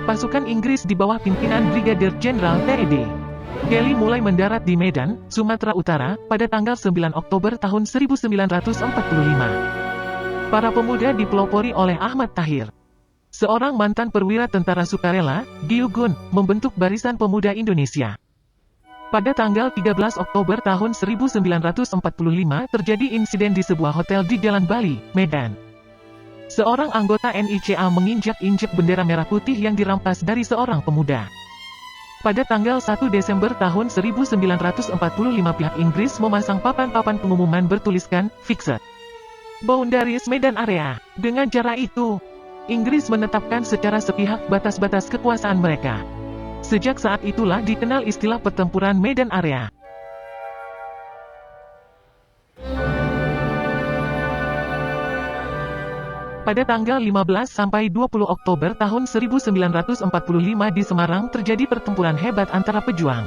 Pasukan Inggris di bawah pimpinan Brigadir Jenderal T.E.D. Kelly mulai mendarat di Medan, Sumatera Utara, pada tanggal 9 Oktober tahun 1945. Para pemuda dipelopori oleh Ahmad Tahir, seorang mantan perwira tentara sukarela, Gyugun, membentuk Barisan Pemuda Indonesia. Pada tanggal 13 Oktober tahun 1945 terjadi insiden di sebuah hotel di Jalan Bali, Medan. Seorang anggota NICA menginjak-injak bendera merah putih yang dirampas dari seorang pemuda. Pada tanggal 1 Desember tahun 1945 pihak Inggris memasang papan-papan pengumuman bertuliskan, Fixed Boundaries Medan Area. Dengan cara itu, Inggris menetapkan secara sepihak batas-batas kekuasaan mereka. Sejak saat itulah dikenal istilah pertempuran Medan Area. Pada tanggal 15 sampai 20 Oktober tahun 1945 di Semarang terjadi pertempuran hebat antara pejuang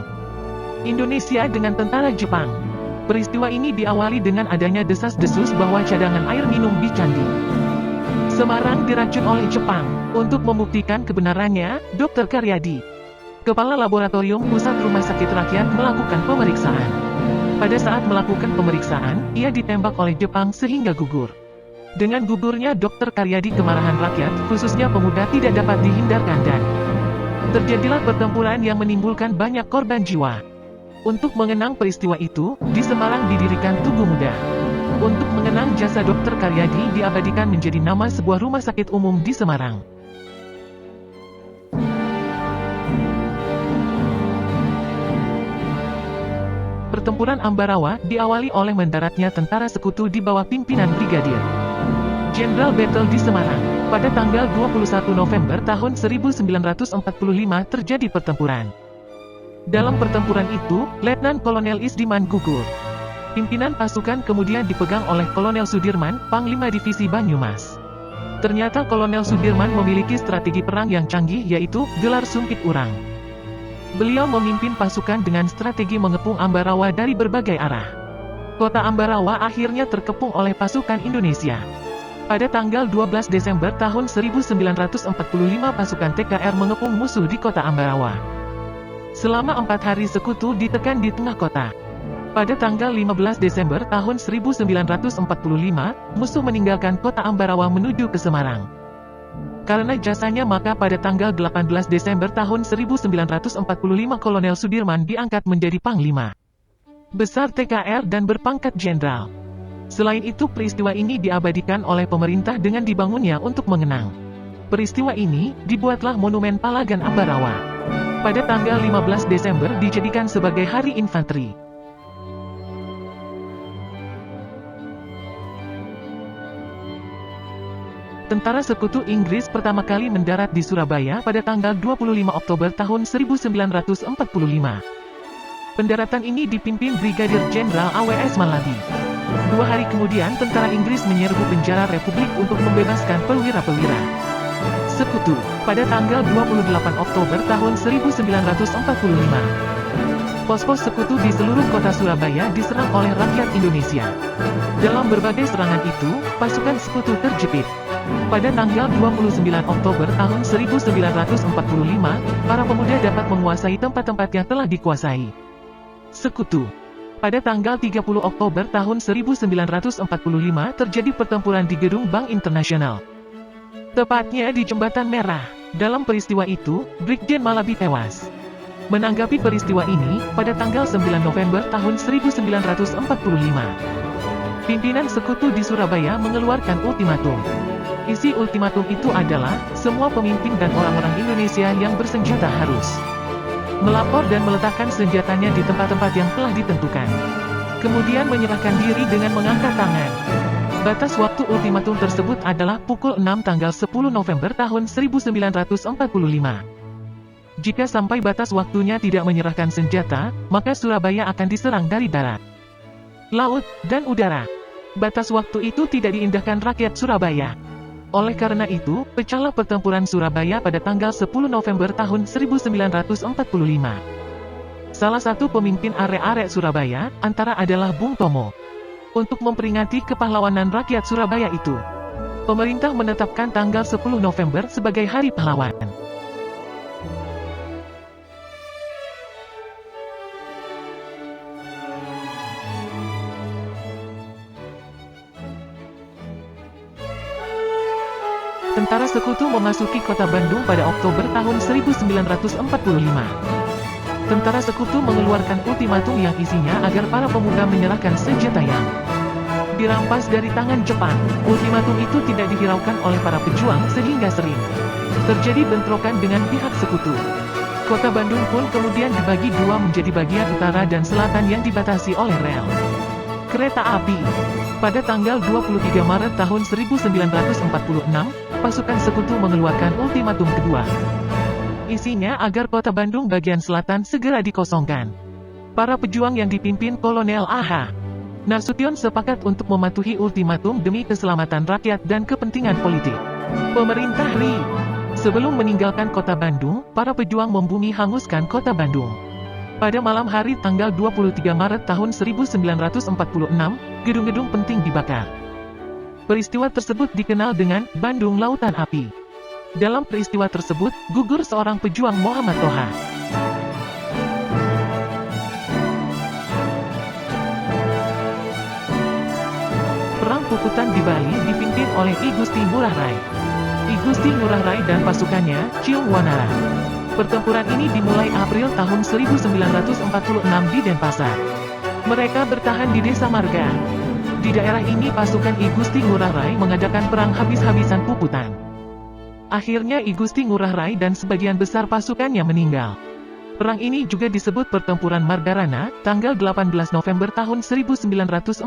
Indonesia dengan tentara Jepang. Peristiwa ini diawali dengan adanya desas-desus bahwa cadangan air minum di Candi Semarang diracun oleh Jepang. Untuk membuktikan kebenarannya, Dr. Karyadi, Kepala Laboratorium Pusat Rumah Sakit Rakyat, melakukan pemeriksaan. Pada saat melakukan pemeriksaan, ia ditembak oleh Jepang sehingga gugur. Dengan gugurnya Dr. Karyadi, kemarahan rakyat, khususnya pemuda, tidak dapat dihindarkan dan terjadilah pertempuran yang menimbulkan banyak korban jiwa. Untuk mengenang peristiwa itu, di Semarang didirikan Tugu Muda. Untuk mengenang jasa Dr. Karyadi diabadikan menjadi nama sebuah rumah sakit umum di Semarang. Pertempuran Ambarawa diawali oleh mendaratnya tentara sekutu di bawah pimpinan Brigadir Jenderal Battle di Semarang. Pada tanggal 21 November tahun 1945 terjadi pertempuran. Dalam pertempuran itu, Letnan Kolonel Isdiman gugur. Pimpinan pasukan kemudian dipegang oleh Kolonel Sudirman, Panglima Divisi Banyumas. Ternyata Kolonel Sudirman memiliki strategi perang yang canggih, yaitu gelar sumpit urang. Beliau memimpin pasukan dengan strategi mengepung Ambarawa dari berbagai arah. Kota Ambarawa akhirnya terkepung oleh pasukan Indonesia. Pada tanggal 12 Desember tahun 1945 pasukan TKR mengepung musuh di kota Ambarawa. Selama 4 hari sekutu ditekan di tengah kota. Pada tanggal 15 Desember tahun 1945, musuh meninggalkan kota Ambarawa menuju ke Semarang. Karena jasanya maka pada tanggal 18 Desember tahun 1945 Kolonel Sudirman diangkat menjadi Panglima Besar TKR dan berpangkat Jenderal. Selain itu peristiwa ini diabadikan oleh pemerintah dengan dibangunnya untuk mengenang peristiwa ini, dibuatlah Monumen Palagan Ambarawa. Pada tanggal 15 Desember dijadikan sebagai Hari Infanteri. Tentara Sekutu Inggris pertama kali mendarat di Surabaya pada tanggal 25 Oktober tahun 1945. Pendaratan ini dipimpin Brigadir Jenderal A.W.S. Malabi. 2 hari kemudian tentara Inggris menyerbu penjara Republik untuk membebaskan perwira-perwira Sekutu. Pada tanggal 28 Oktober tahun 1945, pos-pos Sekutu di seluruh kota Surabaya diserang oleh rakyat Indonesia. Dalam berbagai serangan itu, pasukan Sekutu terjepit. Pada tanggal 29 Oktober tahun 1945, para pemuda dapat menguasai tempat-tempat yang telah dikuasai Sekutu. Pada tanggal 30 Oktober tahun 1945 terjadi pertempuran di gedung Bank Internasional. Tepatnya di Jembatan Merah. Dalam peristiwa itu, Brigjen Malabi tewas. Menanggapi peristiwa ini, pada tanggal 9 November tahun 1945, pimpinan Sekutu di Surabaya mengeluarkan ultimatum. Isi ultimatum itu adalah, semua pemimpin dan orang-orang Indonesia yang bersenjata harus melapor dan meletakkan senjatanya di tempat-tempat yang telah ditentukan. Kemudian menyerahkan diri dengan mengangkat tangan. Batas waktu ultimatum tersebut adalah pukul 6 tanggal 10 November tahun 1945. Jika sampai batas waktunya tidak menyerahkan senjata, maka Surabaya akan diserang dari darat, laut, dan udara. Batas waktu itu tidak diindahkan rakyat Surabaya. Oleh karena itu, pecahlah pertempuran Surabaya pada tanggal 10 November tahun 1945. Salah satu pemimpin arek-arek Surabaya, antara adalah Bung Tomo. Untuk memperingati kepahlawanan rakyat Surabaya itu, pemerintah menetapkan tanggal 10 November sebagai Hari Pahlawan. Tentara Sekutu memasuki kota Bandung pada Oktober tahun 1945. Tentara Sekutu mengeluarkan ultimatum yang isinya agar para pemuda menyerahkan senjata yang dirampas dari tangan Jepang. Ultimatum itu tidak dihiraukan oleh para pejuang sehingga sering terjadi bentrokan dengan pihak Sekutu. Kota Bandung pun kemudian dibagi dua menjadi bagian utara dan selatan yang dibatasi oleh rel kereta api. Pada tanggal 23 Maret tahun 1946, pasukan Sekutu mengeluarkan ultimatum kedua. Isinya agar kota Bandung bagian selatan segera dikosongkan. Para pejuang yang dipimpin Kolonel A.H. Nasution sepakat untuk mematuhi ultimatum demi keselamatan rakyat dan kepentingan politik pemerintah RI. Sebelum meninggalkan kota Bandung, para pejuang membumi hanguskan kota Bandung. Pada malam hari tanggal 23 Maret tahun 1946, gedung-gedung penting dibakar. Peristiwa tersebut dikenal dengan Bandung Lautan Api. Dalam peristiwa tersebut, gugur seorang pejuang, Muhammad Toha. Perang Puputan di Bali dipimpin oleh I Gusti Ngurah Rai. I Gusti Ngurah Rai dan pasukannya, Ciung Wanara. Pertempuran ini dimulai April tahun 1946 di Denpasar. Mereka bertahan di Desa Marga. Di daerah ini pasukan I Gusti Ngurah Rai mengadakan perang habis-habisan Puputan. Akhirnya I Gusti Ngurah Rai dan sebagian besar pasukannya meninggal. Perang ini juga disebut Pertempuran Margarana, tanggal 18 November tahun 1946.